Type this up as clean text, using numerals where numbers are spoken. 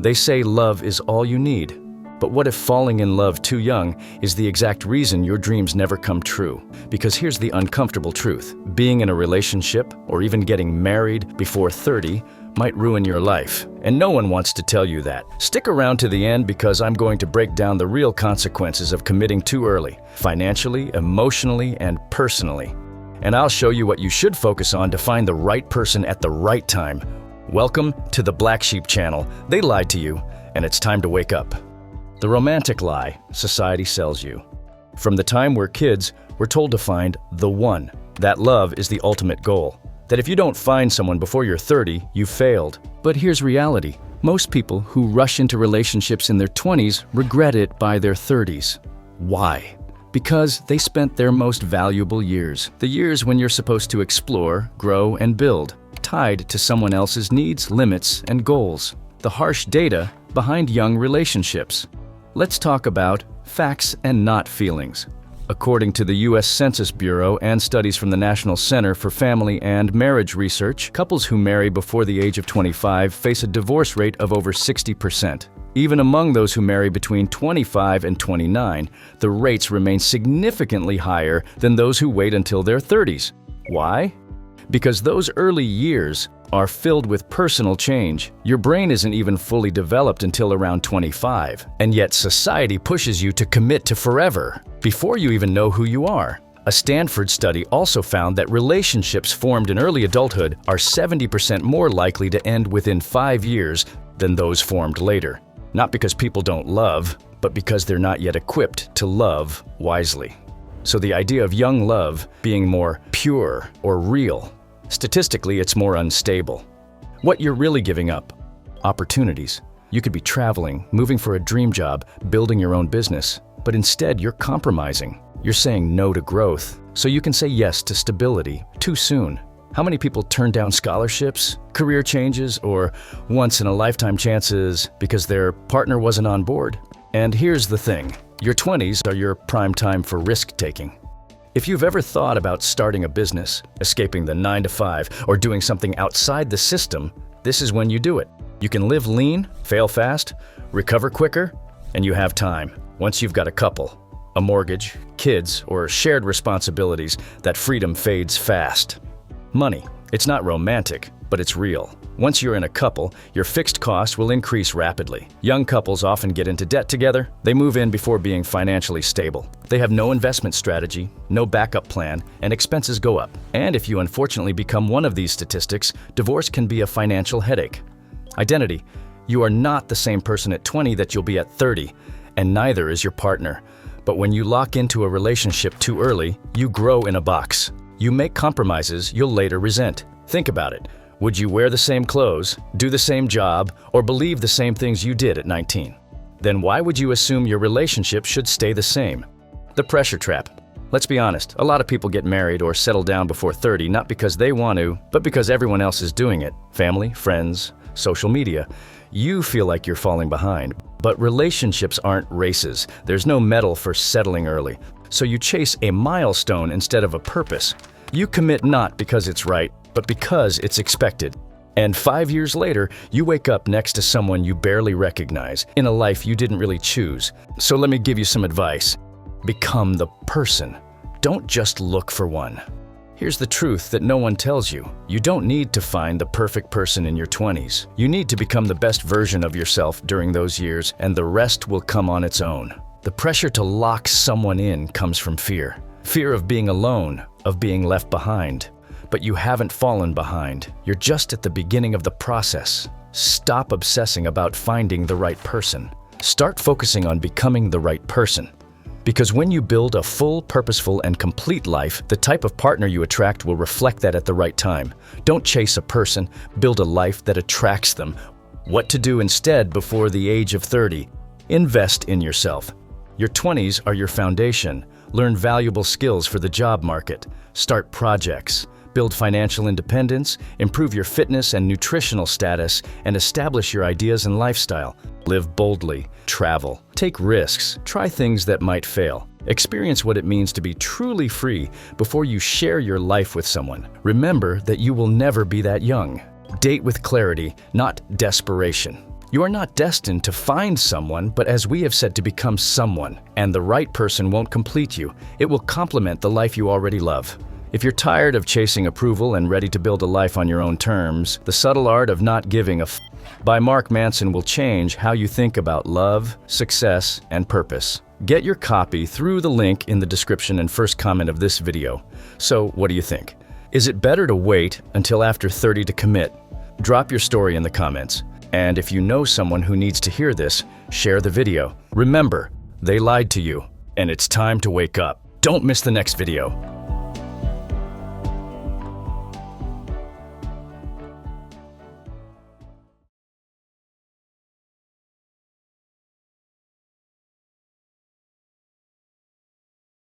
They say love is all you need. But what if falling in love too young is the exact reason your dreams never come true? Because here's the uncomfortable truth. Being in a relationship, or even getting married before 30, might ruin your life. And no one wants to tell you that. Stick around to the end because I'm going to break down the real consequences of committing too early, financially, emotionally, and personally. And I'll show you what you should focus on to find the right person at the right time. Welcome to the Black Sheep channel. They lied to you, and it's time to wake up. The romantic lie society sells you. From the time we're kids, we're told to find the one. That love is the ultimate goal. That if you don't find someone before you're 30, you've failed. But here's reality. Most people who rush into relationships in their 20s regret it by their 30s. Why? Because they spent their most valuable years, the years when you're supposed to explore, grow, and build, tied to someone else's needs, limits, and goals. The harsh data behind young relationships. Let's talk about facts and not feelings. According to the U.S. Census Bureau and studies from the National Center for Family and Marriage Research, couples who marry before the age of 25 face a divorce rate of over 60%. Even among those who marry between 25 and 29, the rates remain significantly higher than those who wait until their 30s. Why? Because those early years are filled with personal change. Your brain isn't even fully developed until around 25, and yet society pushes you to commit to forever before you even know who you are. A Stanford study also found that relationships formed in early adulthood are 70% more likely to end within 5 years than those formed later. Not because people don't love, but because they're not yet equipped to love wisely. So the idea of young love being more pure or real, statistically, it's more unstable. What you're really giving up? Opportunities. You could be traveling, moving for a dream job, building your own business, but instead you're compromising. You're saying no to growth, so you can say yes to stability too soon. How many people turn down scholarships, career changes, or once-in-a-lifetime chances because their partner wasn't on board? And here's the thing. Your 20s are your prime time for risk-taking. If you've ever thought about starting a business, escaping the 9-to-5, or doing something outside the system, this is when you do it. You can live lean, fail fast, recover quicker, and you have time. Once you've got a couple, a mortgage, kids, or shared responsibilities, that freedom fades fast. Money. It's not romantic, but it's real. Once you're in a couple, your fixed costs will increase rapidly. Young couples often get into debt together. They move in before being financially stable. They have no investment strategy, no backup plan, and expenses go up. And if you unfortunately become one of these statistics, divorce can be a financial headache. Identity. You are not the same person at 20 that you'll be at 30, and neither is your partner. But when you lock into a relationship too early, you grow in a box. You make compromises you'll later resent. Think about it. Would you wear the same clothes, do the same job, or believe the same things you did at 19? Then why would you assume your relationship should stay the same? The pressure trap. Let's be honest, a lot of people get married or settle down before 30 not because they want to, but because everyone else is doing it. Family, friends, social media. You feel like you're falling behind. But relationships aren't races. There's no medal for settling early. So you chase a milestone instead of a purpose. You commit not because it's right, but because it's expected. And 5 years later, you wake up next to someone you barely recognize, in a life you didn't really choose. So let me give you some advice. Become the person. Don't just look for one. Here's the truth that no one tells you. You don't need to find the perfect person in your 20s. You need to become the best version of yourself during those years, and the rest will come on its own. The pressure to lock someone in comes from fear. Fear of being alone, of being left behind. But you haven't fallen behind. You're just at the beginning of the process. Stop obsessing about finding the right person. Start focusing on becoming the right person. Because when you build a full, purposeful, and complete life, the type of partner you attract will reflect that at the right time. Don't chase a person, build a life that attracts them. What to do instead before the age of 30? Invest in yourself. Your 20s are your foundation. Learn valuable skills for the job market. Start projects. Build financial independence, improve your fitness and nutritional status, and establish your ideas and lifestyle. Live boldly, travel, take risks, try things that might fail. Experience what it means to be truly free before you share your life with someone. Remember that you will never be that young. Date with clarity, not desperation. You are not destined to find someone, but as we have said, to become someone. And the right person won't complete you. It will complement the life you already love. If you're tired of chasing approval and ready to build a life on your own terms, The Subtle Art of Not Giving a F by Mark Manson will change how you think about love, success, and purpose. Get your copy through the link in the description and first comment of this video. So, what do you think? Is it better to wait until after 30 to commit? Drop your story in the comments. And if you know someone who needs to hear this, share the video. Remember, they lied to you, and it's time to wake up. Don't miss the next video.